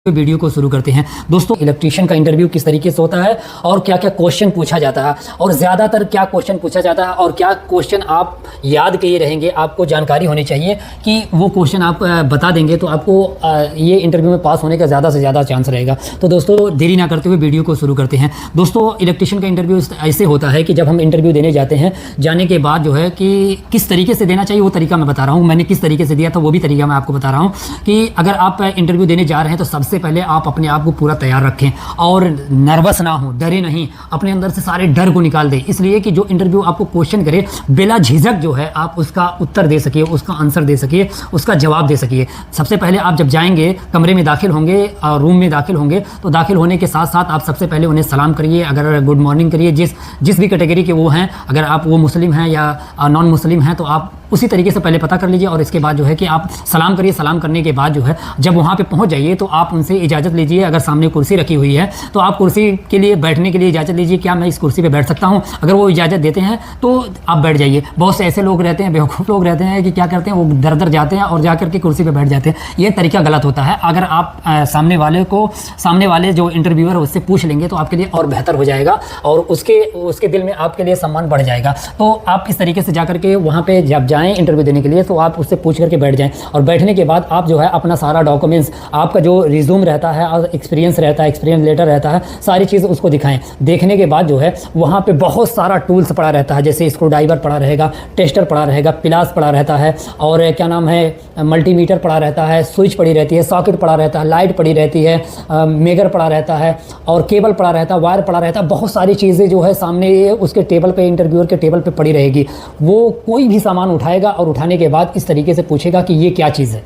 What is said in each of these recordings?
Video को शुरू करते हैं। दोस्तों, इलेक्ट्रीशियन का इंटरव्यू किस तरीके से होता है और क्या क्या क्वेश्चन पूछा जाता है और ज़्यादातर क्या क्वेश्चन पूछा जाता है और क्या क्वेश्चन आप याद किए रहेंगे, आपको जानकारी होनी चाहिए कि वो क्वेश्चन आप बता देंगे तो आपको ये इंटरव्यू में पास होने का ज़्यादा से ज़्यादा चांस रहेगा। तो दोस्तों, देरी ना करते हुए वीडियो को शुरू करते हैं। दोस्तों, इलेक्ट्रीशियन का इंटरव्यू ऐसे होता है कि जब हम इंटरव्यू देने जाते हैं, जाने के बाद जो है कि किस तरीके से देना चाहिए वो तरीका मैं बता रहा हूँ। मैंने किस तरीके से दिया था वो भी तरीका मैं आपको बता रहा हूँ कि अगर आप इंटरव्यू देने जा रहे हैं तो सबसे पहले आप अपने आप को पूरा तैयार रखें और नर्वस ना हो, डरे नहीं, अपने अंदर से सारे डर को निकाल दें। इसलिए कि जो इंटरव्यू आपको क्वेश्चन करे बिला झिझक जो है आप उसका उत्तर दे सकिए, उसका आंसर दे सकिए, उसका जवाब दे सकिए। सबसे पहले आप जब जाएंगे, कमरे में दाखिल होंगे, रूम में दाखिल होंगे, तो दाखिल होने के साथ साथ आप सबसे पहले उन्हें सलाम करिए, अगर गुड मॉर्निंग करिए। जिस भी कैटेगरी के वो हैं, अगर आप वो मुस्लिम हैं या नॉन मुस्लिम हैं तो आप उसी तरीके से पहले पता कर लीजिए और इसके बाद जो है कि आप सलाम करिए। सलाम करने के बाद जो है जब वहाँ पे पहुँच जाइए तो आप उनसे इजाज़त लीजिए। अगर सामने कुर्सी रखी हुई है तो आप कुर्सी के लिए बैठने के लिए इजाज़त लीजिए, क्या मैं इस कुर्सी पे बैठ सकता हूँ। अगर वो इजाज़त देते हैं तो आप बैठ जाइए। बहुत से ऐसे लोग रहते हैं, बेवकूफ़ लोग रहते हैं कि क्या करते हैं, वो दर दर जाते हैं और जाकर के कुर्सी पर बैठ जाते हैं। ये तरीका गलत होता है। अगर आप सामने वाले जो इंटरव्यूअर है उससे पूछ लेंगे तो आपके लिए और बेहतर हो जाएगा और उसके दिल में आपके लिए सम्मान बढ़ जाएगा। तो आप इस तरीके से जाकर के वहाँ पर जब जाएँ इंटरव्यू देने के लिए तो आप उससे पूछ करके बैठ जाएँ और बैठने के बाद आप जो है अपना सारा डॉक्यूमेंट्स, आपका जो रिज्यूम रहता है और एक्सपीरियंस रहता है, एक्सपीरियंस लेटर रहता है, सारी चीज़ उसको दिखाएं। देखने के बाद जो है वहाँ पे बहुत सारा टूल्स पड़ा रहता है, जैसे स्क्रू ड्राइवर पड़ा रहेगा, टेस्टर पड़ा रहेगा, पिलास पड़ा रहता है और क्या नाम है, मल्टीमीटर पड़ा रहता है, स्विच पड़ी रहती है, सॉकेट पड़ा रहता है, लाइट पड़ी रहती है, मेगर पड़ा रहता है और केबल पड़ा रहता है, वायर पड़ा रहता है। बहुत सारी चीज़ें जो है सामने उसके टेबल पे, इंटरव्यूअर के टेबल पे पड़ी रहेगी। वो कोई भी सामान उठाएगा और उठाने के बाद इस तरीके से पूछेगा कि ये क्या चीज़ है,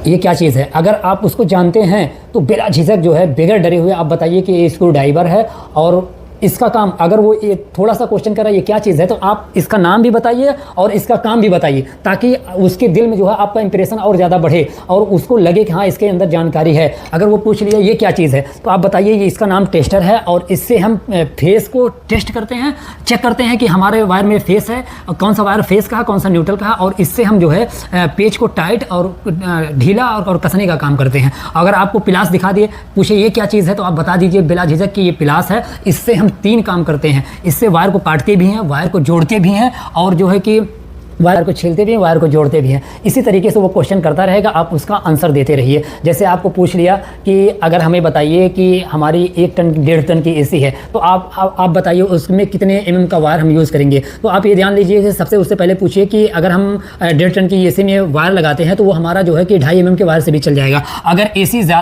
ये क्या चीज़ है। अगर आप उसको जानते हैं तो बिना झिझक जो है, बगैर डरे हुए आप बताइए कि ये स्क्रू ड्राइवर है और इसका काम, अगर वो ये थोड़ा सा क्वेश्चन कर रहा है ये क्या चीज़ है, तो आप इसका नाम भी बताइए और इसका काम भी बताइए, ताकि उसके दिल में जो है आपका इंप्रेशन और ज़्यादा बढ़े और उसको लगे कि हाँ इसके अंदर जानकारी है। अगर वो पूछ लिया ये क्या चीज़ है तो आप बताइए ये इसका नाम टेस्टर है और इससे हम फेस को टेस्ट करते हैं, चेक करते हैं कि हमारे वायर में फेस है और कौन सा वायर फेस का है, कौन सा न्यूट्रल का है, और इससे हम जो है पेज को टाइट और ढीला और कसने का काम करते हैं। अगर आपको पिलास दिखा दिए, पूछे ये क्या चीज़ है, तो आप बता दीजिए बिला झिझक कि ये पिलास है, इससे हम 3 काम करते हैं। इससे वायर को काटते भी हैं, वायर को जोड़ते भी हैं और जो है कि वायर को छीलते भी हैं, वायर को जोड़ते भी हैं। इसी तरीके से वो क्वेश्चन करता रहेगा, आप उसका आंसर देते रहिए। जैसे आपको पूछ लिया कि अगर हमें बताइए कि हमारी 1 टन 1.5 टन की एसी है तो आप बताइए उसमें कितने mm का वायर हम यूज़ करेंगे। तो आप ये ध्यान लीजिए कि सबसे उससे पहले पूछिए कि अगर हम 1.5 टन की एसी में वायर लगाते हैं तो वो हमारा जो है कि 2.5 mm के वायर से भी चल जाएगा। अगर एसी